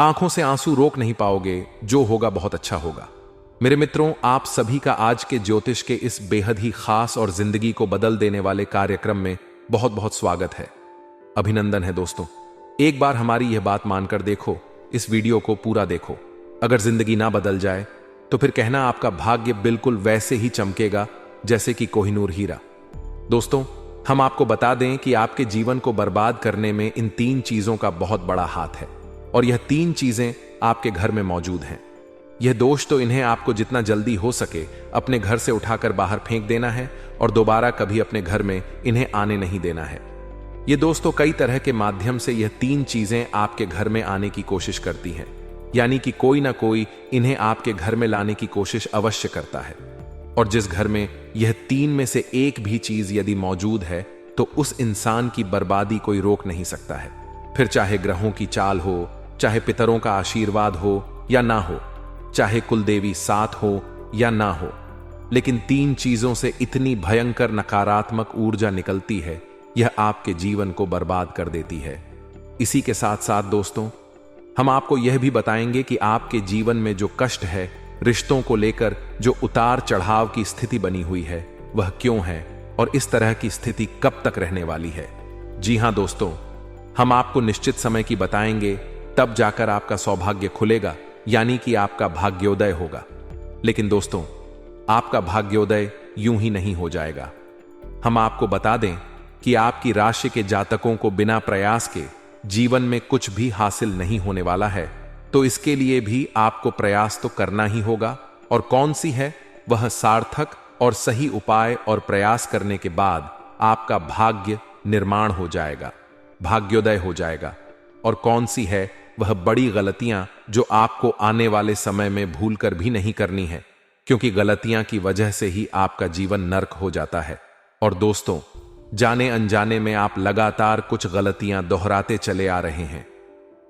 आंखों से आंसू रोक नहीं पाओगे। जो होगा बहुत अच्छा होगा। मेरे मित्रों, आप सभी का आज के ज्योतिष के इस बेहद ही खास और जिंदगी को बदल देने वाले कार्यक्रम में बहुत बहुत स्वागत है। अभिनंदन है दोस्तों। एक बार हमारी यह बात मानकर देखो, इस वीडियो को पूरा देखो। अगर जिंदगी ना बदल जाए तो फिर कहना आपका भाग्य बिल्कुल वैसे ही चमकेगा जैसे कि कोहिनूर हीरा। दोस्तों, हम आपको बता दें कि आपके जीवन को बर्बाद करने में इन 3 चीजों का बहुत बड़ा हाथ है और यह 3 चीजें आपके घर में मौजूद हैं। यह दोष तो इन्हें आपको जितना जल्दी हो सके अपने घर से उठाकर बाहर फेंक देना है और दोबारा कभी अपने घर में इन्हें आने नहीं देना है। ये दोस्तों कई तरह के माध्यम से यह 3 चीजें आपके घर में आने की कोशिश करती हैं, यानी कि कोई ना कोई इन्हें आपके घर में लाने की कोशिश अवश्य करता है। और जिस घर में यह 3 में से एक भी चीज यदि मौजूद है तो उस इंसान की बर्बादी कोई रोक नहीं सकता है। फिर चाहे ग्रहों की चाल हो, चाहे पितरों का आशीर्वाद हो या ना हो, चाहे कुलदेवी साथ हो या ना हो, लेकिन 3 चीजों से इतनी भयंकर नकारात्मक ऊर्जा निकलती है, यह आपके जीवन को बर्बाद कर देती है। इसी के साथ साथ दोस्तों, हम आपको यह भी बताएंगे कि आपके जीवन में जो कष्ट है, रिश्तों को लेकर जो उतार चढ़ाव की स्थिति बनी हुई है, वह क्यों है और इस तरह की स्थिति कब तक रहने वाली है। जी हां दोस्तों, हम आपको निश्चित समय की बताएंगे, तब जाकर आपका सौभाग्य खुलेगा, यानी कि आपका भाग्योदय होगा। लेकिन दोस्तों, आपका भाग्योदय यूं ही नहीं हो जाएगा। हम आपको बता दें कि आपकी राशि के जातकों को बिना प्रयास के जीवन में कुछ भी हासिल नहीं होने वाला है, तो इसके लिए भी आपको प्रयास तो करना ही होगा। और कौन सी है वह सार्थक और सही उपाय और प्रयास करने के बाद आपका भाग्य निर्माण हो जाएगा, भाग्योदय हो जाएगा। और कौन सी है वह बड़ी गलतियां जो आपको आने वाले समय में भूलकर भी नहीं करनी है, क्योंकि गलतियां की वजह से ही आपका जीवन नर्क हो जाता है। और दोस्तों, जाने अनजाने में आप लगातार कुछ गलतियां दोहराते चले आ रहे हैं।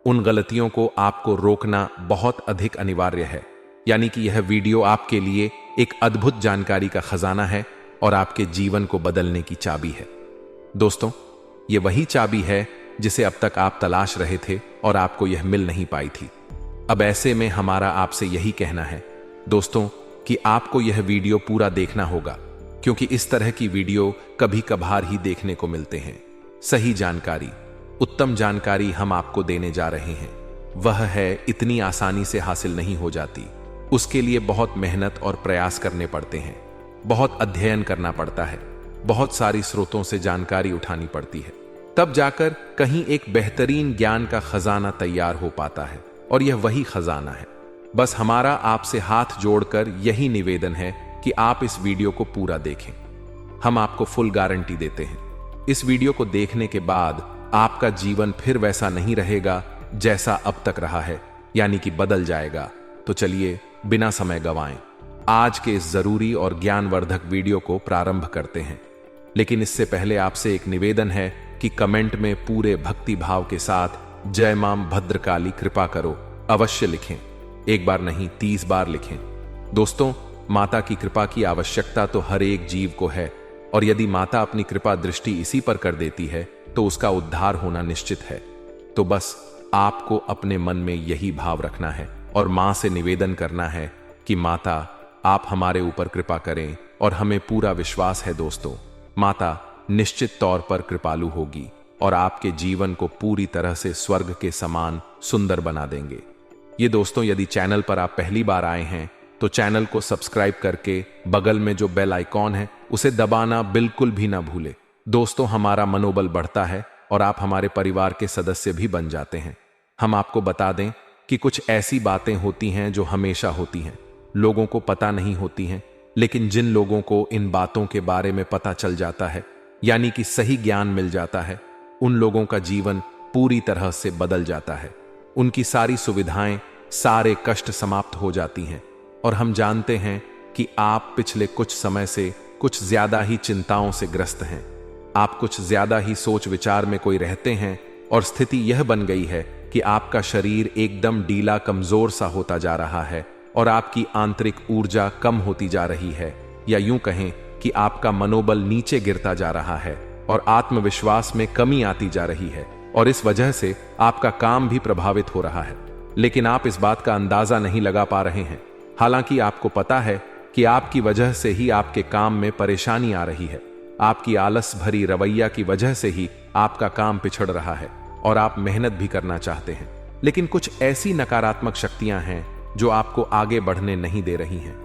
उन गलतियों को आपको रोकना बहुत अधिक अनिवार्य है, यानी कि यह वीडियो आपके लिए एक अद्भुत जानकारी का खजाना है और आपके जीवन को बदलने की चाबी है। दोस्तों, यह वही चाबी है जिसे अब तक आप तलाश रहे थे और आपको यह मिल नहीं पाई थी। अब ऐसे में हमारा आपसे यही कहना है दोस्तों कि आपको यह वीडियो पूरा देखना होगा, क्योंकि इस तरह की वीडियो कभी कभार ही देखने को मिलते हैं। सही जानकारी, उत्तम जानकारी हम आपको देने जा रहे हैं। वह है इतनी आसानी से हासिल नहीं हो जाती। उसके लिए बहुत मेहनत और प्रयास करने पड़ते हैं, बहुत अध्ययन करना पड़ता है, बहुत सारी स्रोतों से जानकारी उठानी पड़ती है, तब जाकर कहीं एक बेहतरीन ज्ञान का खजाना तैयार हो पाता है। और यह वही खजाना है। बस हमारा आपसे हाथ जोड़कर यही निवेदन है कि आप इस वीडियो को पूरा देखें। हम आपको फुल गारंटी देते हैं, इस वीडियो को देखने के बाद आपका जीवन फिर वैसा नहीं रहेगा जैसा अब तक रहा है, यानी कि बदल जाएगा। तो चलिए बिना समय गंवाएं आज के इस जरूरी और ज्ञानवर्धक वीडियो को प्रारंभ करते हैं। लेकिन इससे पहले आपसे एक निवेदन है कि कमेंट में पूरे भक्ति भाव के साथ जय मां भद्रकाली कृपा करो अवश्य लिखें। एक बार नहीं, 30 बार लिखें। दोस्तों, माता की कृपा की आवश्यकता तो हर एक जीव को है, और यदि माता अपनी कृपा दृष्टि इसी पर कर देती है तो उसका उद्धार होना निश्चित है। तो बस आपको अपने मन में यही भाव रखना है और मां से निवेदन करना है कि माता, आप हमारे ऊपर कृपा करें। और हमें पूरा विश्वास है दोस्तों, माता निश्चित तौर पर कृपालु होगी और आपके जीवन को पूरी तरह से स्वर्ग के समान सुंदर बना देंगे। ये दोस्तों, यदि चैनल पर आप पहली बार आए हैं तो चैनल को सब्सक्राइब करके बगल में जो बेल आइकॉन है उसे दबाना बिल्कुल भी ना भूले। दोस्तों, हमारा मनोबल बढ़ता है और आप हमारे परिवार के सदस्य भी बन जाते हैं। हम आपको बता दें कि कुछ ऐसी बातें होती हैं जो हमेशा होती हैं, लोगों को पता नहीं होती हैं, लेकिन जिन लोगों को इन बातों के बारे में पता चल जाता है, यानी कि सही ज्ञान मिल जाता है, उन लोगों का जीवन पूरी तरह से बदल जाता है। उनकी सारी सुविधाएं, सारे कष्ट समाप्त हो जाती हैं। और हम जानते हैं कि आप पिछले कुछ समय से कुछ ज्यादा ही चिंताओं से ग्रस्त हैं। आप कुछ ज्यादा ही सोच विचार में कोई रहते हैं और स्थिति यह बन गई है कि आपका शरीर एकदम ढीला कमजोर सा होता जा रहा है और आपकी आंतरिक ऊर्जा कम होती जा रही है, या यूं कहें कि आपका मनोबल नीचे गिरता जा रहा है और आत्मविश्वास में कमी आती जा रही है, और इस वजह से आपका काम भी प्रभावित हो रहा है। लेकिन आप इस बात का अंदाजा नहीं लगा पा रहे हैं। हालांकि आपको पता है कि आपकी वजह से ही आपके काम में परेशानी आ रही है, आपकी आलस भरी रवैया की वजह से ही आपका काम पिछड़ रहा है और आप मेहनत भी करना चाहते हैं, लेकिन कुछ ऐसी नकारात्मक शक्तियां हैं जो आपको आगे बढ़ने नहीं दे रही हैं।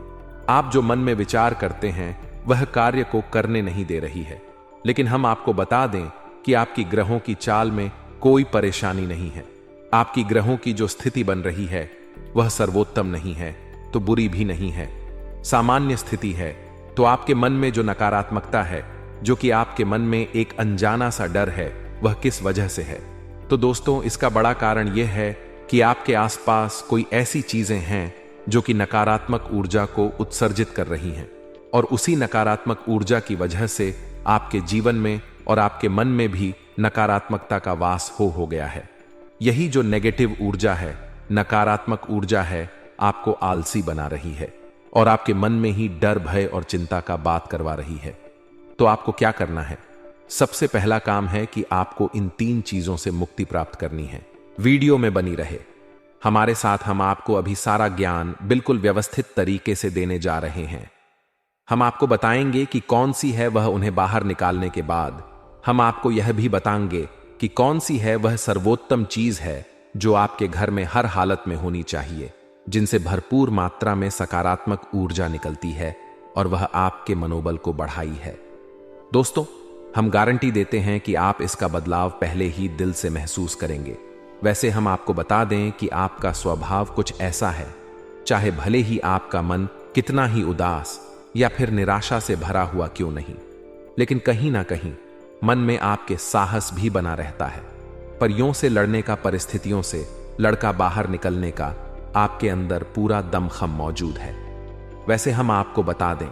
आप जो मन में विचार करते हैं वह कार्य को करने नहीं दे रही है। लेकिन हम आपको बता दें कि आपकी ग्रहों की चाल में कोई परेशानी नहीं है। आपकी ग्रहों की जो स्थिति बन रही है वह सर्वोत्तम नहीं है तो बुरी भी नहीं है, सामान्य स्थिति है। तो आपके मन में जो नकारात्मकता है, जो कि आपके मन में एक अनजाना सा डर है, वह किस वजह से है? तो दोस्तों, इसका बड़ा कारण यह है कि आपके आसपास कोई ऐसी चीजें हैं जो कि नकारात्मक ऊर्जा को उत्सर्जित कर रही हैं, और उसी नकारात्मक ऊर्जा की वजह से आपके जीवन में और आपके मन में भी नकारात्मकता का वास हो गया है। यही जो नेगेटिव ऊर्जा है, नकारात्मक ऊर्जा है, आपको आलसी बना रही है और आपके मन में ही डर, भय और चिंता का बात करवा रही है। तो आपको क्या करना है? सबसे पहला काम है कि आपको इन 3 चीजों से मुक्ति प्राप्त करनी है। वीडियो में बनी रहे हमारे साथ, हम आपको अभी सारा ज्ञान बिल्कुल व्यवस्थित तरीके से देने जा रहे हैं। हम आपको बताएंगे कि कौन सी है वह उन्हें बाहर निकालने के बाद हम आपको यह भी बताएंगे कि कौन सी है वह सर्वोत्तम चीज है जो आपके घर में हर हालत में होनी चाहिए, जिनसे भरपूर मात्रा में सकारात्मक ऊर्जा निकलती है और वह आपके मनोबल को बढ़ाई है। दोस्तों, हम गारंटी देते हैं कि आप इसका बदलाव पहले ही दिल से महसूस करेंगे। वैसे हम आपको बता दें कि आपका स्वभाव कुछ ऐसा है, चाहे भले ही आपका मन कितना ही उदास या फिर निराशा से भरा हुआ क्यों नहीं, लेकिन कहीं ना कहीं मन में आपके साहस भी बना रहता है। परियों से लड़ने का, परिस्थितियों से लड़का बाहर निकलने का आपके अंदर पूरा दमखम मौजूद है। वैसे हम आपको बता दें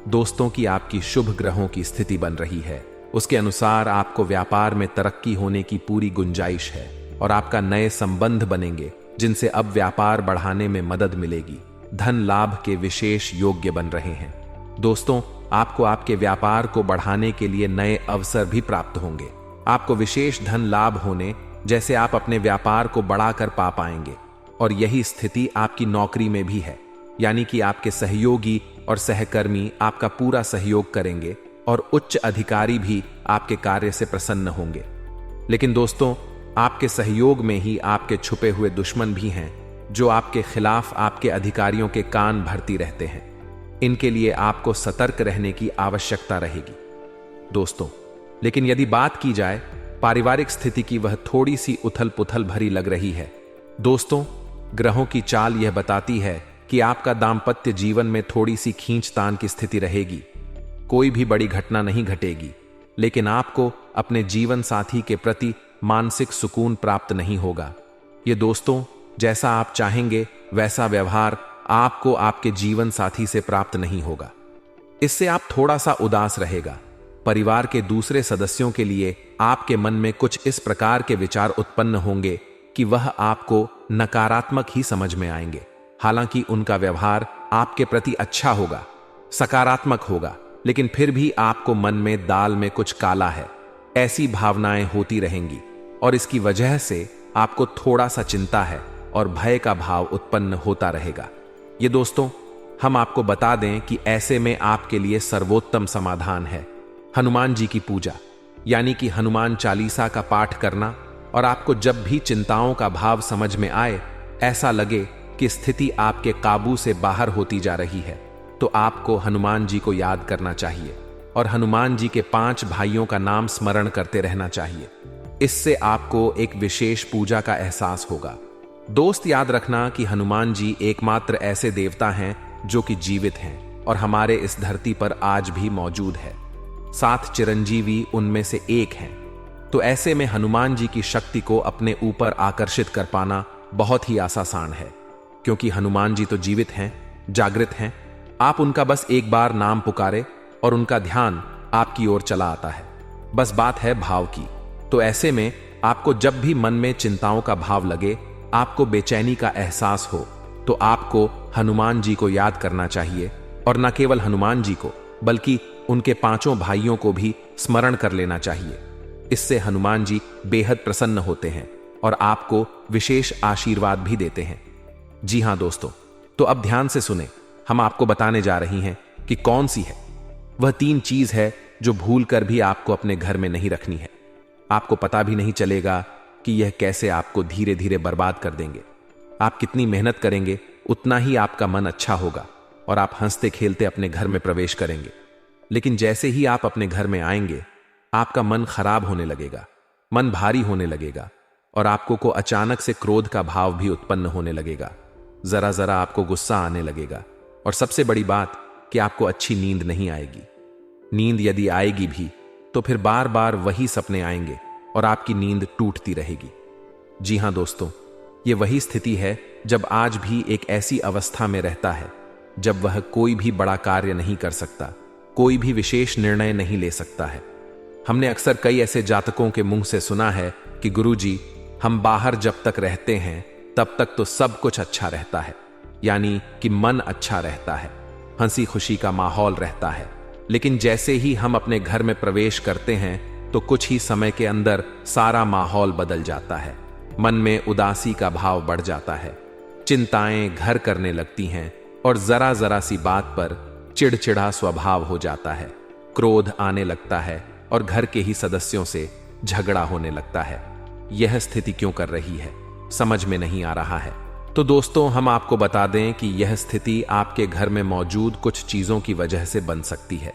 दोस्तों कि आपकी शुभ ग्रहों की स्थिति बन रही है, उसके अनुसार आपको व्यापार में तरक्की होने की पूरी गुंजाइश है और आपका नए संबंध बनेंगे जिनसे अब व्यापार बढ़ाने में मदद मिलेगी। धन लाभ के विशेष योग्य बन रहे हैं। दोस्तों, आपको आपके व्यापार को बढ़ाने के लिए नए अवसर भी प्राप्त होंगे। आपको विशेष धन लाभ होने जैसे आप अपने व्यापार को बढ़ाकर पा पाएंगे, और यही स्थिति आपकी नौकरी में भी है, यानी कि आपके सहयोगी और सहकर्मी आपका पूरा सहयोग करेंगे और उच्च अधिकारी भी आपके कार्य से प्रसन्न होंगे। लेकिन दोस्तों, आपके सहयोग में ही आपके छुपे हुए दुश्मन भी हैं जो आपके खिलाफ आपके अधिकारियों के कान भरती रहते हैं। इनके लिए आपको सतर्क रहने की आवश्यकता रहेगी दोस्तों। लेकिन यदि बात की जाए पारिवारिक स्थिति की, वह थोड़ी सी उथल पुथल भरी लग रही है। दोस्तों, ग्रहों की चाल यह बताती है कि आपका दाम्पत्य जीवन में थोड़ी सी खींचतान की स्थिति रहेगी। कोई भी बड़ी घटना नहीं घटेगी, लेकिन आपको अपने जीवन साथी के प्रति मानसिक सुकून प्राप्त नहीं होगा। ये दोस्तों, जैसा आप चाहेंगे वैसा व्यवहार आपको आपके जीवन साथी से प्राप्त नहीं होगा। इससे आप थोड़ा सा उदास रहेगा। परिवार के दूसरे सदस्यों के लिए आपके मन में कुछ इस प्रकार के विचार उत्पन्न होंगे कि वह आपको नकारात्मक ही समझ में आएंगे। हालांकि उनका व्यवहार आपके प्रति अच्छा होगा, सकारात्मक होगा, लेकिन फिर भी आपको मन में दाल में कुछ काला है, ऐसी भावनाएं होती रहेंगी और इसकी वजह से आपको थोड़ा सा चिंता है और भय का भाव उत्पन्न होता रहेगा। ये दोस्तों, हम आपको बता दें कि ऐसे में आपके लिए सर्वोत्तम समाधान है हनुमान जी की पूजा, यानी कि हनुमान चालीसा का पाठ करना। और आपको जब भी चिंताओं का भाव समझ में आए, ऐसा लगे कि स्थिति आपके काबू से बाहर होती जा रही है, तो आपको हनुमान जी को याद करना चाहिए और हनुमान जी के 5 भाइयों का नाम स्मरण करते रहना चाहिए। इससे आपको एक विशेष पूजा का एहसास होगा। दोस्त, याद रखना कि हनुमान जी एकमात्र ऐसे देवता हैं जो कि जीवित हैं और हमारे इस धरती पर आज भी मौजूद है। 7 चिरंजीवी उनमें से एक हैं। तो ऐसे में हनुमान जी की शक्ति को अपने ऊपर आकर्षित कर पाना बहुत ही आसान है, क्योंकि हनुमान जी तो जीवित हैं, जागृत हैं। आप उनका बस एक बार नाम पुकारे और उनका ध्यान आपकी ओर चला आता है। बस बात है भाव की। तो ऐसे में आपको जब भी मन में चिंताओं का भाव लगे, आपको बेचैनी का एहसास हो, तो आपको हनुमान जी को याद करना चाहिए। और न केवल हनुमान जी को, बल्कि उनके 5 भाइयों को भी स्मरण कर लेना चाहिए। इससे हनुमान जी बेहद प्रसन्न होते हैं और आपको विशेष आशीर्वाद भी देते हैं। जी हां दोस्तों, तो अब ध्यान से सुने, हम आपको बताने जा रही हैं कि कौन सी है वह 3 चीज है जो भूल कर भी आपको अपने घर में नहीं रखनी है। आपको पता भी नहीं चलेगा कि यह कैसे आपको धीरे धीरे बर्बाद कर देंगे। आप कितनी मेहनत करेंगे उतना ही आपका मन अच्छा होगा और आप हंसते खेलते अपने घर में प्रवेश करेंगे। लेकिन जैसे ही आप अपने घर में आएंगे, आपका मन खराब होने लगेगा, मन भारी होने लगेगा और आपको को अचानक से क्रोध का भाव भी उत्पन्न होने लगेगा। जरा जरा आपको गुस्सा आने लगेगा और सबसे बड़ी बात कि आपको अच्छी नींद नहीं आएगी। नींद यदि आएगी भी तो फिर बार बार वही सपने आएंगे और आपकी नींद टूटती रहेगी। जी हां दोस्तों, ये वही स्थिति है जब आज भी एक ऐसी अवस्था में रहता है जब वह कोई भी बड़ा कार्य नहीं कर सकता, कोई भी विशेष निर्णय नहीं ले सकता है। हमने अक्सर कई ऐसे जातकों के मुंह से सुना है कि गुरुजी, हम बाहर जब तक रहते हैं तब तक तो सब कुछ अच्छा रहता है, यानी कि मन अच्छा रहता है, हंसी खुशी का माहौल रहता है। लेकिन जैसे ही हम अपने घर में प्रवेश करते हैं तो कुछ ही समय के अंदर सारा माहौल बदल जाता है। मन में उदासी का भाव बढ़ जाता है, चिंताएं घर करने लगती हैं और जरा जरा सी बात पर चिड़चिड़ा स्वभाव हो जाता है, क्रोध आने लगता है और घर के ही सदस्यों से झगड़ा होने लगता है। यह स्थिति क्यों कर रही है, समझ में नहीं आ रहा है। तो दोस्तों, हम आपको बता दें कि यह स्थिति आपके घर में मौजूद कुछ चीजों की वजह से बन सकती है।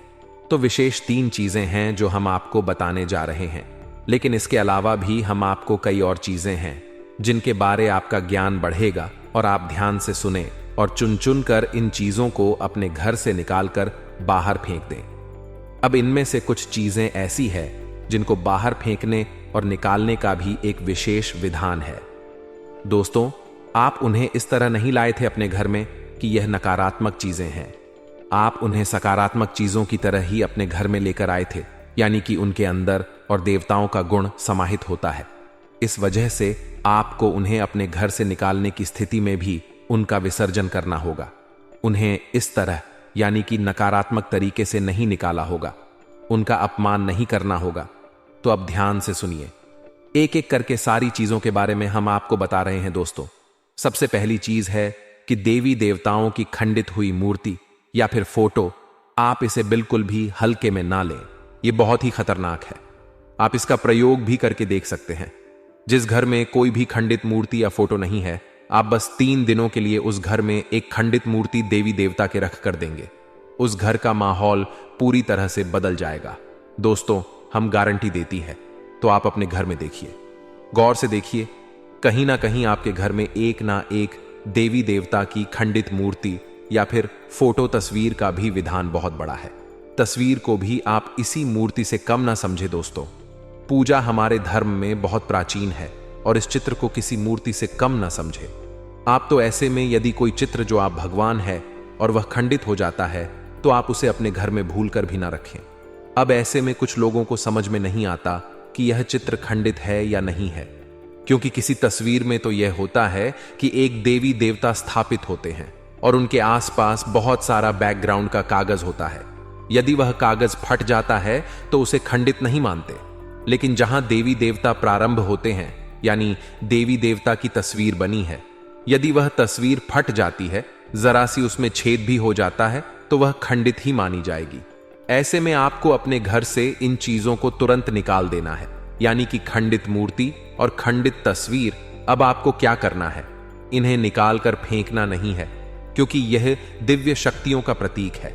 तो विशेष 3 चीजें हैं जो हम आपको बताने जा रहे हैं, लेकिन इसके अलावा भी हम आपको कई और चीजें हैं जिनके बारे आपका ज्ञान बढ़ेगा और आप ध्यान से सुने और चुन चुन कर इन चीजों को अपने घर से निकालकर बाहर फेंक दें। अब इनमें से कुछ चीजें ऐसी है जिनको बाहर फेंकने और निकालने का भी एक विशेष विधान है। दोस्तों, आप उन्हें इस तरह नहीं लाए थे अपने घर में कि यह नकारात्मक चीजें हैं। आप उन्हें सकारात्मक चीजों की तरह ही अपने घर में लेकर आए थे, यानी कि उनके अंदर और देवताओं का गुण समाहित होता है। इस वजह से आपको उन्हें अपने घर से निकालने की स्थिति में भी उनका विसर्जन करना होगा। उन्हें इस तरह, यानी कि नकारात्मक तरीके से नहीं निकाला होगा, उनका अपमान नहीं करना होगा। तो अब ध्यान से सुनिए, एक एक करके सारी चीजों के बारे में हम आपको बता रहे हैं। दोस्तों, सबसे पहली चीज है कि देवी देवताओं की खंडित हुई मूर्ति या फिर फोटो, आप इसे बिल्कुल भी हल्के में ना लें। यह बहुत ही खतरनाक है। आप इसका प्रयोग भी करके देख सकते हैं। जिस घर में कोई भी खंडित मूर्ति या फोटो नहीं है, आप बस 3 दिनों के लिए उस घर में एक खंडित मूर्ति देवी देवता के रख कर देंगे, उस घर का माहौल पूरी तरह से बदल जाएगा। दोस्तों, हम गारंटी देती है। तो आप अपने घर में देखिए, गौर से देखिए, कहीं ना कहीं आपके घर में एक ना एक देवी देवता की खंडित मूर्ति या फिर फोटो तस्वीर का भी विधान बहुत बड़ा है। तस्वीर को भी आप इसी मूर्ति से कम ना समझे। दोस्तों, पूजा हमारे धर्म में बहुत प्राचीन है और इस चित्र को किसी मूर्ति से कम ना समझे। आप तो ऐसे में यदि कोई चित्र जो आप भगवान है और वह खंडित हो जाता है तो आप उसे अपने घर में भूल कर भी ना रखें। अब ऐसे में कुछ लोगों को समझ में नहीं आता कि यह चित्र खंडित है या नहीं है, क्योंकि किसी तस्वीर में तो यह होता है कि एक देवी देवता स्थापित होते हैं और उनके आसपास बहुत सारा बैकग्राउंड का कागज होता है। यदि वह कागज फट जाता है तो उसे खंडित नहीं मानते, लेकिन जहां देवी देवता प्रारंभ होते हैं, यानी देवी देवता की तस्वीर बनी है, यदि वह तस्वीर फट जाती है, जरा सी उसमें छेद भी हो जाता है, तो वह खंडित ही मानी जाएगी। ऐसे में आपको अपने घर से इन चीजों को तुरंत निकाल देना है, यानी कि खंडित मूर्ति और खंडित तस्वीर। अब आपको क्या करना है, इन्हें निकाल कर फेंकना नहीं है, क्योंकि यह दिव्य शक्तियों का प्रतीक है।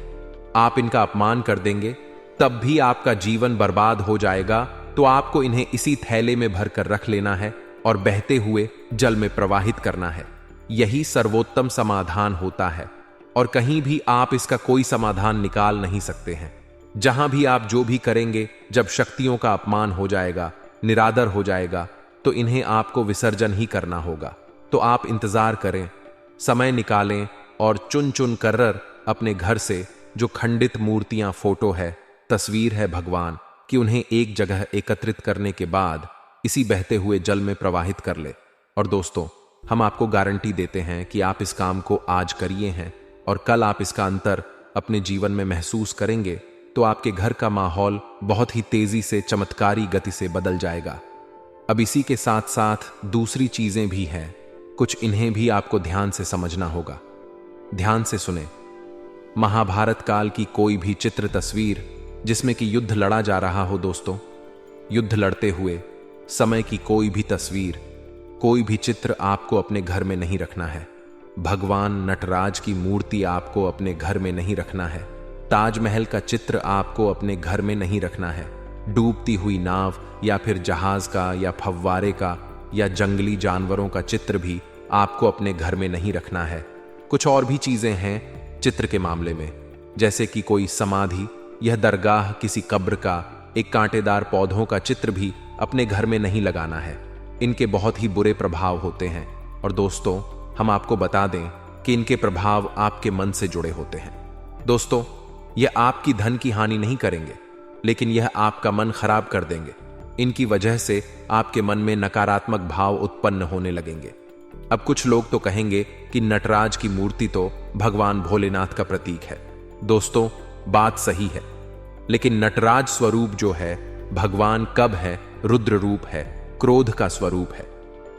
आप इनका अपमान कर देंगे तब भी आपका जीवन बर्बाद हो जाएगा। तो आपको इन्हें इसी थैले में भरकर रख लेना है और बहते हुए जल में प्रवाहित करना है। यही सर्वोत्तम समाधान होता है और कहीं भी आप इसका कोई समाधान निकाल नहीं सकते हैं। जहां भी आप जो भी करेंगे, जब शक्तियों का अपमान हो जाएगा, निरादर हो जाएगा, तो इन्हें आपको विसर्जन ही करना होगा। तो आप इंतजार करें, समय निकालें और चुन चुन कर अपने घर से जो खंडित मूर्तियां, फोटो है, तस्वीर है भगवान कि उन्हें एक जगह एकत्रित करने के बाद इसी बहते हुए जल में प्रवाहित कर ले। और दोस्तों, हम आपको गारंटी देते हैं कि आप इस काम को आज करिए हैं और कल आप इसका अंतर अपने जीवन में महसूस करेंगे, तो आपके घर का माहौल बहुत ही तेजी से, चमत्कारी गति से बदल जाएगा। अब इसी के साथ साथ दूसरी चीजें भी हैं, कुछ इन्हें भी आपको ध्यान से समझना होगा। ध्यान से सुने। महाभारत काल की कोई भी चित्र तस्वीर जिसमें कि युद्ध लड़ा जा रहा हो दोस्तों, युद्ध लड़ते हुए समय की कोई भी तस्वीर, कोई भी चित्र आपको अपने घर में नहीं रखना है। भगवान नटराज की मूर्ति आपको अपने घर में नहीं रखना है। ताजमहल का चित्र आपको अपने घर में नहीं रखना है। डूबती हुई नाव या फिर जहाज का या फव्वारे का या जंगली जानवरों का चित्र भी आपको अपने घर में नहीं रखना है। कुछ और भी चीजें हैं चित्र के मामले में, जैसे कि कोई समाधि यह दरगाह, किसी कब्र का, एक कांटेदार पौधों का चित्र भी अपने घर में नहीं लगाना है। इनके बहुत ही बुरे प्रभाव होते हैं और दोस्तों हम आपको बता दें कि इनके प्रभाव आपके मन से जुड़े होते हैं। दोस्तों, यह आपकी धन की हानि नहीं करेंगे, लेकिन यह आपका मन खराब कर देंगे। इनकी वजह से आपके मन में नकारात्मक भाव उत्पन्न होने लगेंगे। अब कुछ लोग तो कहेंगे कि नटराज की मूर्ति तो भगवान भोलेनाथ का प्रतीक है। दोस्तों, बात सही है, लेकिन नटराज स्वरूप जो है भगवान कब है? रुद्र रूप है, क्रोध का स्वरूप है।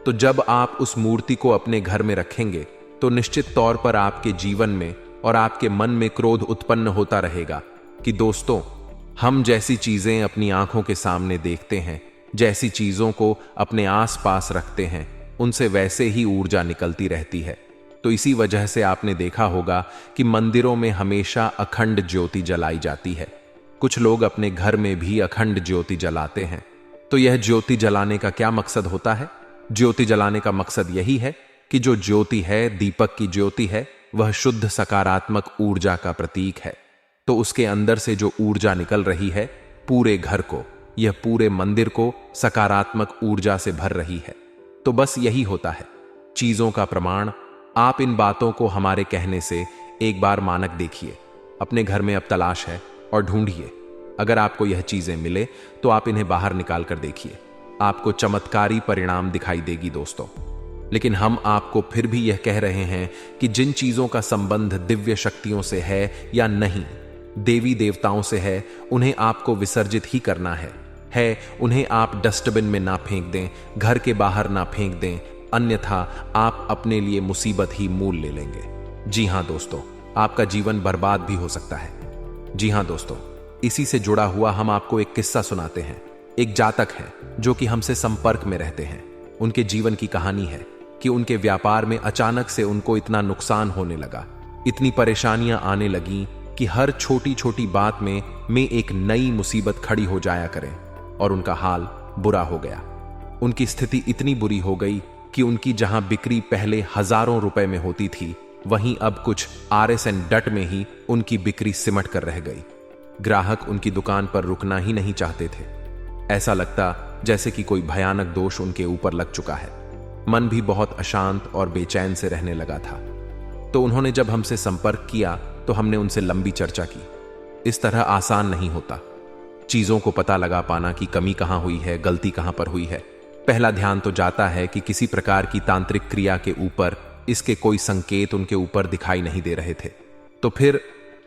तो जब आप उस मूर्ति को अपने घर में रखेंगे तो निश्चित तौर पर आपके जीवन में और आपके मन में क्रोध उत्पन्न होता रहेगा कि दोस्तों, हम जैसी चीजें अपनी आंखों के सामने देखते हैं, जैसी चीजों को अपने आसपास रखते हैं, उनसे वैसे ही ऊर्जा निकलती रहती है। तो इसी वजह से आपने देखा होगा कि मंदिरों में हमेशा अखंड ज्योति जलाई जाती है। कुछ लोग अपने घर में भी अखंड ज्योति जलाते हैं। तो यह ज्योति जलाने का क्या मकसद होता है? ज्योति जलाने का मकसद यही है कि जो ज्योति है, दीपक की ज्योति है, वह शुद्ध सकारात्मक ऊर्जा का प्रतीक है। तो उसके अंदर से जो ऊर्जा निकल रही है पूरे घर को, यह पूरे मंदिर को सकारात्मक ऊर्जा से भर रही है। तो बस यही होता है चीजों का प्रमाण। आप इन बातों को हमारे कहने से एक बार मानक देखिए, अपने घर में अब तलाश है और ढूंढिए। अगर आपको यह चीजें मिले तो आप इन्हें बाहर निकाल कर देखिए, आपको चमत्कारी परिणाम दिखाई देगी दोस्तों। लेकिन हम आपको फिर भी यह कह रहे हैं कि जिन चीजों का संबंध दिव्य शक्तियों से है या नहीं, देवी देवताओं से है, उन्हें आपको विसर्जित ही करना है। उन्हें आप डस्टबिन में ना फेंक दें, घर के बाहर ना फेंक दें, अन्यथा आप अपने लिए मुसीबत ही मूल ले लेंगे। जी हां दोस्तों, आपका जीवन बर्बाद भी हो सकता है। जी हां दोस्तों, इसी से जुड़ा हुआ हम आपको एक किस्सा सुनाते हैं। एक जातक है जो कि हमसे संपर्क में रहते हैं। उनके जीवन की कहानी है कि उनके व्यापार में अचानक से उनको इतना नुकसान होने लगा, इतनी परेशानियां आने लगी कि हर छोटी छोटी बात में एक नई मुसीबत खड़ी हो जाया करें और उनका हाल बुरा हो गया। उनकी स्थिति इतनी बुरी हो गई कि उनकी जहां बिक्री पहले हजारों रुपए में होती थी, वहीं अब कुछ RS&DT में ही उनकी बिक्री सिमट कर रह गई। ग्राहक उनकी दुकान पर रुकना ही नहीं चाहते थे। ऐसा लगता जैसे कि कोई भयानक दोष उनके ऊपर लग चुका है। मन भी बहुत अशांत और बेचैन से रहने लगा था। तो उन्होंने जब हमसे संपर्क किया तो हमने उनसे लंबी चर्चा की। इस तरह आसान नहीं होता चीजों को पता लगा पाना कि कमी कहां हुई है, गलती कहां पर हुई है। पहला ध्यान तो जाता है कि किसी प्रकार की तांत्रिक क्रिया के ऊपर इसके कोई संकेत उनके ऊपर दिखाई नहीं दे रहे थे। तो फिर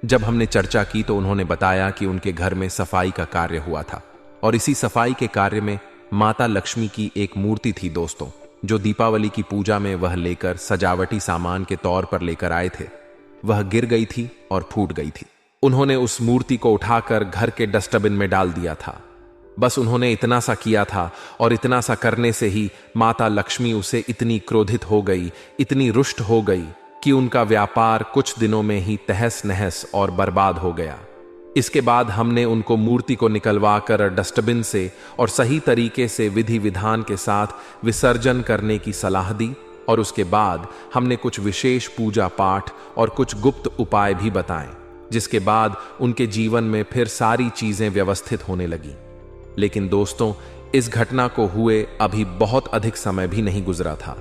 जब हमने चर्चा की तो उन्होंने बताया कि उनके घर में सफाई का कार्य हुआ था और इसी सफाई के कार्य में माता लक्ष्मी की एक मूर्ति थी दोस्तों, जो दीपावली की पूजा में वह लेकर सजावटी सामान के तौर पर लेकर आए थे, वह गिर गई थी और फूट गई थी। उन्होंने उस मूर्ति को उठाकर घर के डस्टबिन में डाल दिया था। बस उन्होंने इतना सा किया था और इतना सा करने से ही माता लक्ष्मी उसे इतनी क्रोधित हो गई, इतनी रुष्ट हो गई कि उनका व्यापार कुछ दिनों में ही तहस नहस और बर्बाद हो गया। इसके बाद हमने उनको मूर्ति को निकलवा कर डस्टबिन से और सही तरीके से विधि विधान के साथ विसर्जन करने की सलाह दी और उसके बाद हमने कुछ विशेष पूजा पाठ और कुछ गुप्त उपाय भी बताएं, जिसके बाद उनके जीवन में फिर सारी चीजें व्यवस्थित होने लगी। लेकिन दोस्तों, इस घटना को हुए अभी बहुत अधिक समय भी नहीं गुजरा था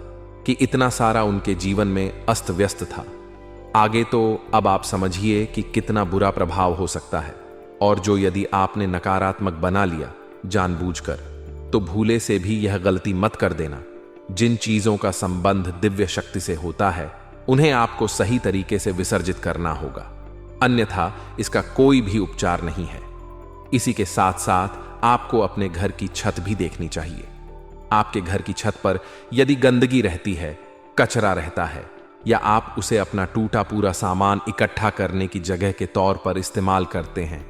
कि इतना सारा उनके जीवन में अस्त व्यस्त था। आगे तो अब आप समझिए कि कितना बुरा प्रभाव हो सकता है। और जो यदि आपने नकारात्मक बना लिया जानबूझकर, तो भूले से भी यह गलती मत कर देना। जिन चीजों का संबंध दिव्य शक्ति से होता है, उन्हें आपको सही तरीके से विसर्जित करना होगा, अन्यथा इसका कोई भी उपचार नहीं है। इसी के साथ साथ आपको अपने घर की छत भी देखनी चाहिए। आपके घर की छत पर यदि गंदगी रहती है, कचरा रहता है, या आप उसे अपना टूटा पूरा सामान इकट्ठा करने की जगह के तौर पर इस्तेमाल करते हैं,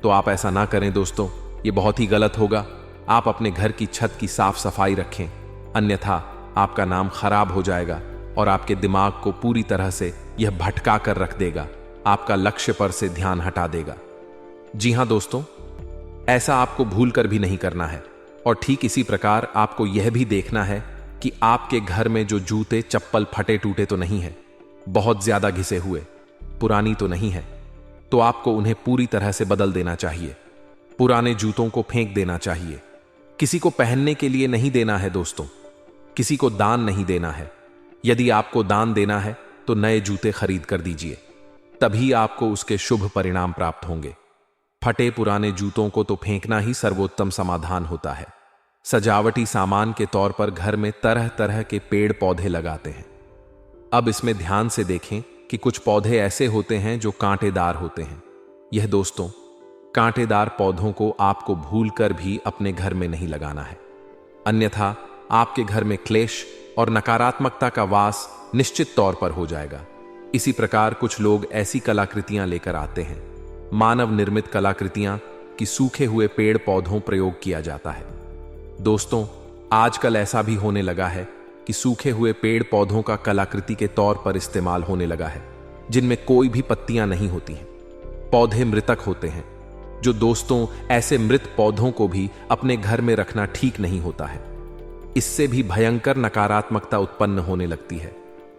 तो आप ऐसा ना करें दोस्तों, ये बहुत ही गलत होगा। आप अपने घर की छत की साफ सफाई रखें, अन्यथा आपका नाम खराब हो जाएगा और आपके दिमाग को पूरी तरह से यह भटका कर रख देगा, आपका लक्ष्य पर से ध्यान हटा देगा। जी हां दोस्तों, ऐसा आपको भूल कर भी नहीं करना है। और ठीक इसी प्रकार आपको यह भी देखना है कि आपके घर में जो जूते चप्पल फटे टूटे तो नहीं है, बहुत ज्यादा घिसे हुए, पुरानी तो नहीं है, तो आपको उन्हें पूरी तरह से बदल देना चाहिए। पुराने जूतों को फेंक देना चाहिए। किसी को पहनने के लिए नहीं देना है दोस्तों, किसी को दान नहीं देना है। यदि आपको दान देना है तो नए जूते खरीद कर दीजिए, तभी आपको उसके शुभ परिणाम प्राप्त होंगे। फटे पुराने जूतों को तो फेंकना ही सर्वोत्तम समाधान होता है। सजावटी सामान के तौर पर घर में तरह तरह के पेड़ पौधे लगाते हैं। अब इसमें ध्यान से देखें कि कुछ पौधे ऐसे होते हैं जो कांटेदार होते हैं। यह दोस्तों, कांटेदार पौधों को आपको भूलकर भी अपने घर में नहीं लगाना है, अन्यथा आपके घर में क्लेश और नकारात्मकता का वास निश्चित तौर पर हो जाएगा। इसी प्रकार कुछ लोग ऐसी कलाकृतियां लेकर आते हैं, मानव निर्मित कलाकृतियां कि सूखे हुए पेड़ पौधों प्रयोग किया जाता है। दोस्तों, आजकल ऐसा भी होने लगा है कि सूखे हुए पेड़ पौधों का कलाकृति के तौर पर इस्तेमाल होने लगा है, जिनमें कोई भी पत्तियां नहीं होती हैं। पौधे मृतक होते हैं, जो दोस्तों ऐसे मृत पौधों को भी अपने घर में रखना ठीक नहीं होता है। इससे भी भयंकर नकारात्मकता उत्पन्न होने लगती है।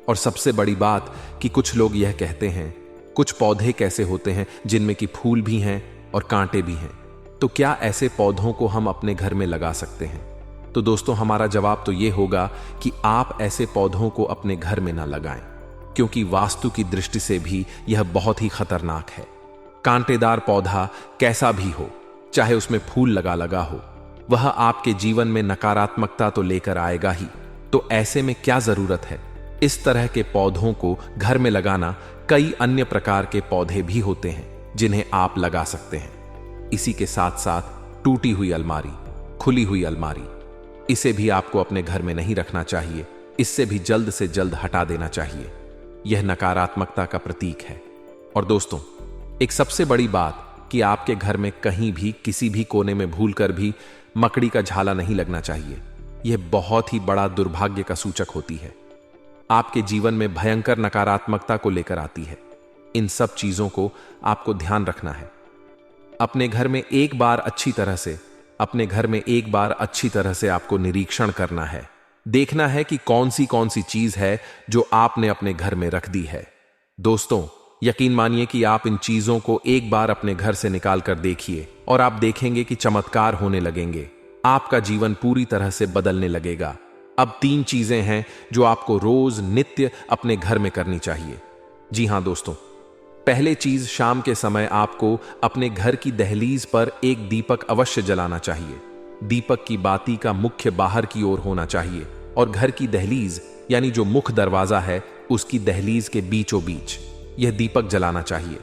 और सबसे बड़ी बात कि कुछ लोग यह कहते हैं, कुछ पौधे कैसे होते हैं जिनमें कि फूल भी हैं और कांटे भी हैं, तो क्या ऐसे पौधों को हम अपने घर में लगा सकते हैं? तो दोस्तों, हमारा जवाब तो यह होगा कि आप ऐसे पौधों को अपने घर में ना लगाएं, क्योंकि वास्तु की दृष्टि से भी यह बहुत ही खतरनाक है। कांटेदार पौधा कैसा भी हो, चाहे उसमें फूल लगा लगा हो, वह आपके जीवन में नकारात्मकता तो लेकर आएगा ही। तो ऐसे में क्या जरूरत है? इस तरह के पौधों को घर में लगाना। कई अन्य प्रकार के पौधे भी होते हैं जिन्हें आप लगा सकते हैं। इसी के साथ साथ टूटी हुई अलमारी, खुली हुई अलमारी, इसे भी आपको अपने घर में नहीं रखना चाहिए। इससे भी जल्द से जल्द हटा देना चाहिए। यह नकारात्मकता का प्रतीक है। और दोस्तों, एक सबसे बड़ी बात कि आपके घर में कहीं भी किसी भी कोने में भूलकर भी मकड़ी का झाला नहीं लगना चाहिए। यह बहुत ही बड़ा दुर्भाग्य का सूचक होती है, आपके जीवन में भयंकर नकारात्मकता को लेकर आती है। इन सब चीजों को आपको ध्यान रखना है। अपने घर में एक बार अच्छी तरह से आपको निरीक्षण करना है। देखना है कि कौन सी चीज है जो आपने अपने घर में रख दी है। दोस्तों, यकीन मानिए कि आप इन चीजों को एक बार अपने घर से निकाल कर देखिए और आप देखेंगे कि चमत्कार होने लगेंगे। आपका जीवन पूरी तरह से बदलने लगेगा। अब 3 चीजें हैं जो आपको रोज नित्य अपने घर में करनी चाहिए। जी हां दोस्तों, पहले चीज, शाम के समय आपको अपने घर की दहलीज पर एक दीपक अवश्य जलाना चाहिए। दीपक की बाती का मुख्य बाहर की ओर होना चाहिए और घर की दहलीज यानी जो मुख्य दरवाजा है उसकी दहलीज के बीचों बीच यह दीपक जलाना चाहिए।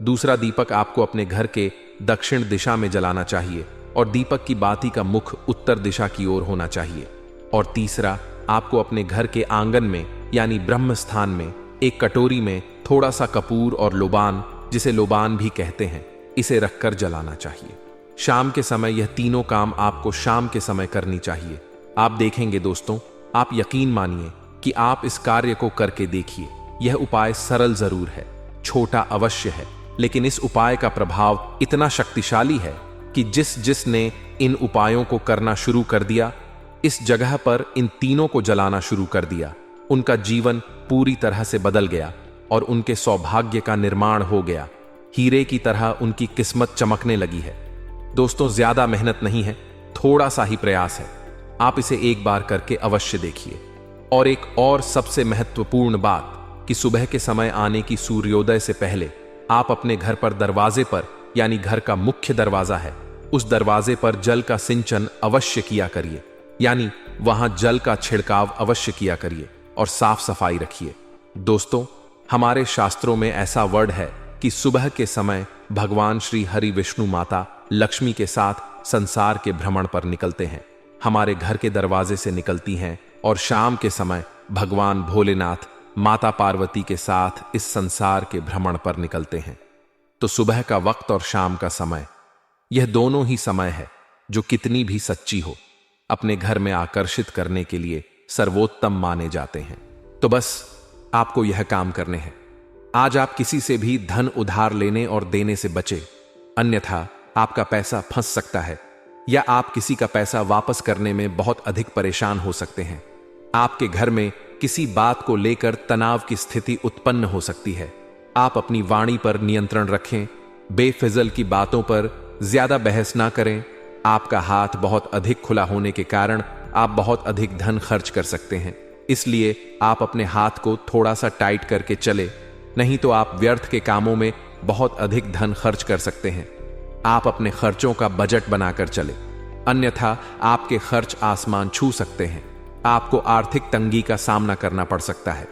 दूसरा दीपक आपको अपने घर के दक्षिण दिशा में जलाना चाहिए और दीपक की बाती का मुख उत्तर दिशा की ओर होना चाहिए। और तीसरा, आपको अपने घर के आंगन में यानी ब्रह्म स्थान में एक कटोरी में थोड़ा सा कपूर और लोबान, जिसे लोबान भी कहते हैं, इसे रखकर जलाना चाहिए। शाम के समय यह तीनों काम आपको शाम के समय करनी चाहिए। आप देखेंगे दोस्तों, आप यकीन मानिए कि आप इस कार्य को करके देखिए। यह उपाय सरल जरूर है, छोटा अवश्य है, लेकिन इस उपाय का प्रभाव इतना शक्तिशाली है कि जिसने इन उपायों को करना शुरू कर दिया, इस जगह पर इन तीनों को जलाना शुरू कर दिया, उनका जीवन पूरी तरह से बदल गया और उनके सौभाग्य का निर्माण हो गया। हीरे की तरह उनकी किस्मत चमकने लगी है। दोस्तों, ज्यादा मेहनत नहीं है, थोड़ा सा ही प्रयास है। आप इसे एक बार करके अवश्य देखिए। और एक और सबसे महत्वपूर्ण बात कि सुबह के समय आने की सूर्योदय से पहले आप अपने घर पर दरवाजे पर, यानी घर का मुख्य दरवाजा है, उस दरवाजे पर जल का सिंचन अवश्य किया करिए, यानी वहां जल का छिड़काव अवश्य किया करिए और साफ सफाई रखिए। दोस्तों, हमारे शास्त्रों में ऐसा वर्ड है कि सुबह के समय भगवान श्री हरि विष्णु माता लक्ष्मी के साथ संसार के भ्रमण पर निकलते हैं। हमारे घर के दरवाजे से निकलती हैं और शाम के समय भगवान भोलेनाथ माता पार्वती के साथ इस संसार के भ्रमण पर निकलते हैं। तो सुबह का वक्त और शाम का समय, यह दोनों ही समय है जो कितनी भी सच्ची हो, अपने घर में आकर्षित करने के लिए सर्वोत्तम माने जाते हैं। तो बस आपको यह काम करने हैं। आज आप किसी से भी धन उधार लेने और देने से बचे, अन्यथा आपका पैसा फंस सकता है या आप किसी का पैसा वापस करने में बहुत अधिक परेशान हो सकते हैं। आपके घर में किसी बात को लेकर तनाव की स्थिति उत्पन्न हो सकती है। आप अपनी वाणी पर नियंत्रण रखें, बेफिजल की बातों पर ज्यादा बहस ना करें। आपका हाथ बहुत अधिक खुला होने के कारण आप बहुत अधिक धन खर्च कर सकते हैं, इसलिए आप अपने हाथ को थोड़ा सा टाइट करके चले, नहीं तो आप व्यर्थ के कामों में बहुत अधिक धन खर्च कर सकते हैं। आप अपने खर्चों का बजट बनाकर चले, अन्यथा आपके खर्च आसमान छू सकते हैं। आपको आर्थिक तंगी का सामना करना पड़ सकता है।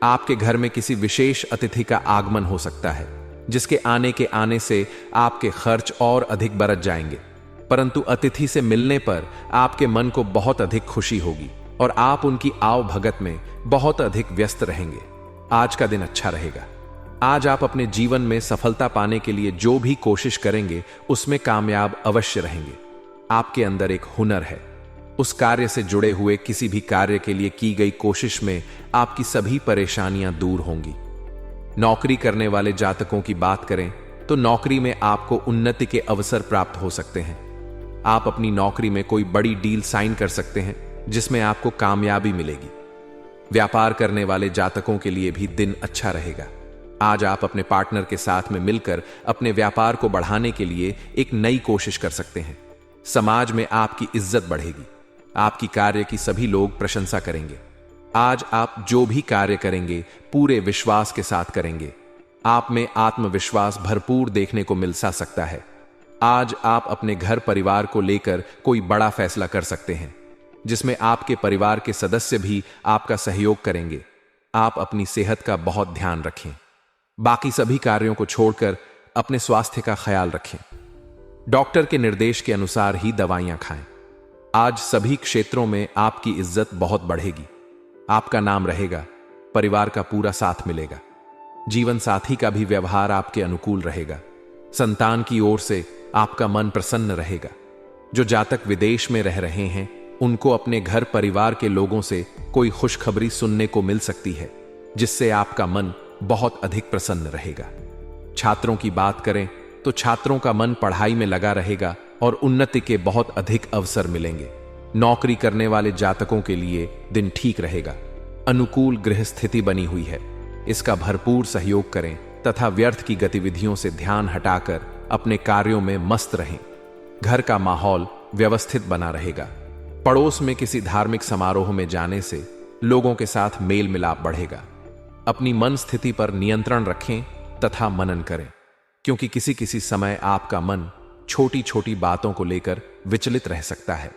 आपके घर में किसी विशेष अतिथि का आगमन हो सकता है, जिसके आने से आपके खर्च और अधिक बढ़ जाएंगे, परंतु अतिथि से मिलने पर आपके मन को बहुत अधिक खुशी होगी और आप उनकी आव भगत में बहुत अधिक व्यस्त रहेंगे। आज का दिन अच्छा रहेगा। आज आप अपने जीवन में सफलता पाने के लिए जो भी कोशिश करेंगे उसमें कामयाब अवश्य रहेंगे। आपके अंदर एक हुनर है। उस कार्य से जुड़े हुए किसी भी कार्य के लिए की गई कोशिश में आपकी सभी परेशानियां दूर होंगी। नौकरी करने वाले जातकों की बात करें तो नौकरी में आपको उन्नति के अवसर प्राप्त हो सकते हैं। आप अपनी नौकरी में कोई बड़ी डील साइन कर सकते हैं जिसमें आपको कामयाबी मिलेगी। व्यापार करने वाले जातकों के लिए भी दिन अच्छा रहेगा। आज आप अपने पार्टनर के साथ में मिलकर अपने व्यापार को बढ़ाने के लिए एक नई कोशिश कर सकते हैं। समाज में आपकी इज्जत बढ़ेगी। आपकी कार्य की सभी लोग प्रशंसा करेंगे। आज आप जो भी कार्य करेंगे पूरे विश्वास के साथ करेंगे। आप में आत्मविश्वास भरपूर देखने को मिल सकता है। आज आप अपने घर परिवार को लेकर कोई बड़ा फैसला कर सकते हैं, जिसमें आपके परिवार के सदस्य भी आपका सहयोग करेंगे। आप अपनी सेहत का बहुत ध्यान रखें। बाकी सभी कार्यों को छोड़कर अपने स्वास्थ्य का ख्याल रखें। डॉक्टर के निर्देश के अनुसार ही दवाइयां खाएं। आज सभी क्षेत्रों में आपकी इज्जत बहुत बढ़ेगी। आपका नाम रहेगा, परिवार का पूरा साथ मिलेगा। जीवन साथी का भी व्यवहार आपके अनुकूल रहेगा। संतान की ओर से आपका मन प्रसन्न रहेगा। जो जातक विदेश में रह रहे हैं उनको अपने घर परिवार के लोगों से कोई खुशखबरी सुनने को मिल सकती है, जिससे आपका मन बहुत अधिक प्रसन्न रहेगा। छात्रों की बात करें तो छात्रों का मन पढ़ाई में लगा रहेगा और उन्नति के बहुत अधिक अवसर मिलेंगे। नौकरी करने वाले जातकों के लिए दिन ठीक रहेगा। अनुकूल गृह स्थिति बनी हुई है, इसका भरपूर सहयोग करें तथा व्यर्थ की गतिविधियों से ध्यान हटाकर अपने कार्यों में मस्त रहें। घर का माहौल व्यवस्थित बना रहेगा। पड़ोस में किसी धार्मिक समारोह में जाने से लोगों के साथ मेल मिलाप बढ़ेगा। अपनी मन स्थिति पर नियंत्रण रखें तथा मनन करें, क्योंकि किसी किसी समय आपका मन छोटी छोटी बातों को लेकर विचलित रह सकता है।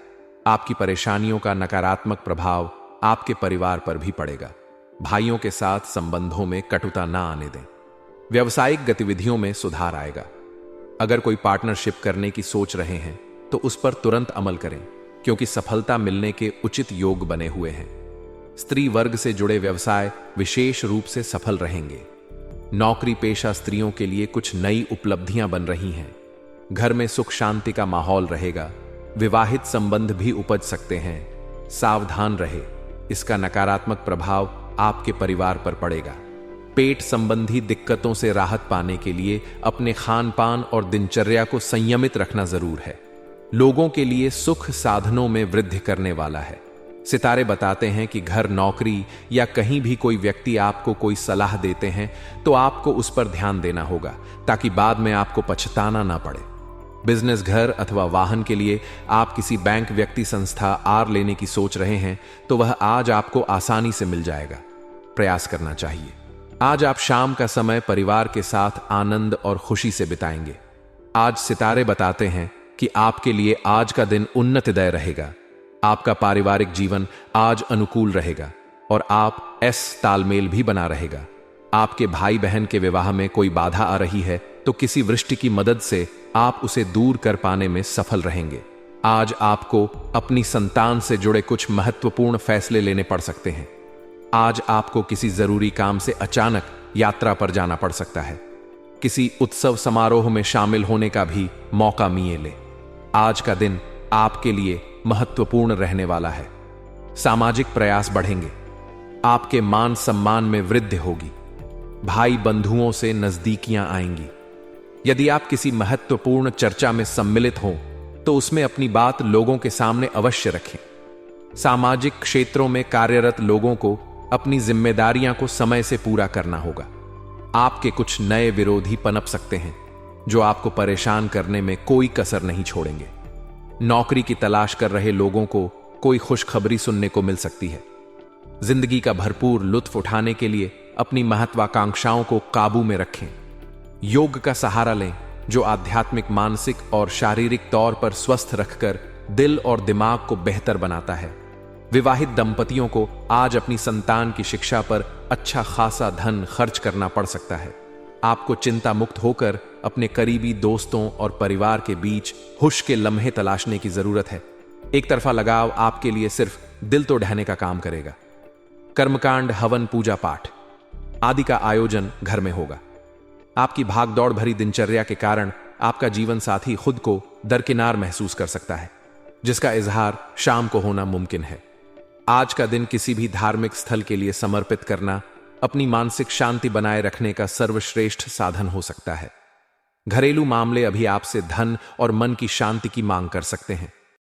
आपकी परेशानियों का नकारात्मक प्रभाव आपके परिवार पर भी पड़ेगा। भाइयों के साथ संबंधों में कटुता ना आने दें। व्यावसायिक गतिविधियों में सुधार आएगा। अगर कोई पार्टनरशिप करने की सोच रहे हैं तो उस पर तुरंत अमल करें, क्योंकि सफलता मिलने के उचित योग बने हुए हैं। स्त्री वर्ग से जुड़े व्यवसाय विशेष रूप से सफल रहेंगे। नौकरी पेशा स्त्रियों के लिए कुछ नई उपलब्धियां बन रही हैं। घर में सुख शांति का माहौल रहेगा। विवाहित संबंध भी उपज सकते हैं। सावधान रहे, इसका नकारात्मक प्रभाव आपके परिवार पर पड़ेगा। पेट संबंधी दिक्कतों से राहत पाने के लिए अपने खान पान और दिनचर्या को संयमित रखना जरूर है। लोगों के लिए सुख साधनों में वृद्धि करने वाला है। सितारे बताते हैं कि घर, नौकरी या कहीं भी कोई व्यक्ति आपको कोई सलाह देते हैं तो आपको उस पर ध्यान देना होगा, ताकि बाद में आपको पछताना ना पड़े। बिजनेस, घर अथवा वाहन के लिए आप किसी बैंक, व्यक्ति, संस्था आर लेने की सोच रहे हैं तो वह आज आपको आसानी से मिल जाएगा। प्रयास करना चाहिए। आज आप शाम का समय परिवार के साथ आनंद और खुशी से बिताएंगे। आज सितारे बताते हैं कि आपके लिए आज का दिन उन्नतिदय रहेगा। आपका पारिवारिक जीवन आज अनुकूल रहेगा और आप तालमेल भी बना रहेगा। आपके भाई बहन के विवाह में कोई बाधा आ रही है तो किसी वृष्टि की मदद से आप उसे दूर कर पाने में सफल रहेंगे। आज आपको अपनी संतान से जुड़े कुछ महत्वपूर्ण फैसले लेने पड़ सकते हैं। आज आपको किसी जरूरी काम से अचानक यात्रा पर जाना पड़ सकता है। किसी उत्सव समारोह में शामिल होने का भी मौका मिले। आज का दिन आपके लिए महत्वपूर्ण रहने वाला है। सामाजिक प्रयास बढ़ेंगे। आपके मान सम्मान में वृद्धि होगी। भाई बंधुओं से नजदीकियां आएंगी। यदि आप किसी महत्वपूर्ण चर्चा में सम्मिलित हों तो उसमें अपनी बात लोगों के सामने अवश्य रखें। सामाजिक क्षेत्रों में कार्यरत लोगों को अपनी जिम्मेदारियां को समय से पूरा करना होगा। आपके कुछ नए विरोधी पनप सकते हैं जो आपको परेशान करने में कोई कसर नहीं छोड़ेंगे। नौकरी की तलाश कर रहे लोगों को कोई खुशखबरी सुनने को मिल सकती है। जिंदगी का भरपूर लुत्फ उठाने के लिए अपनी महत्वाकांक्षाओं को काबू में रखें। योग का सहारा लें जो आध्यात्मिक, मानसिक और शारीरिक तौर पर स्वस्थ रखकर दिल और दिमाग को बेहतर बनाता है। विवाहित दंपतियों को आज अपनी संतान की शिक्षा पर अच्छा खासा धन खर्च करना पड़ सकता है। आपको चिंता मुक्त होकर अपने करीबी दोस्तों और परिवार के बीच हुश के लम्हे तलाशने की जरूरत है। एक तरफा लगाव आपके लिए सिर्फ दिल तो ढहने का काम करेगा। कर्मकांड, हवन, पूजा पाठ आदि का आयोजन घर में होगा। आपकी भागदौड़ भरी दिनचर्या के कारण आपका जीवन साथी खुद को दरकिनार महसूस कर सकता है, जिसका इजहार शाम को होना मुमकिन है। आज का दिन किसी भी धार्मिक स्थल के लिए समर्पित करना अपनी मानसिक शांति बनाए रखने का सर्वश्रेष्ठ साधन हो सकता है। घरेलू मामले अभी आपसे धन और मन की शांति की मांग कर सकते हैं।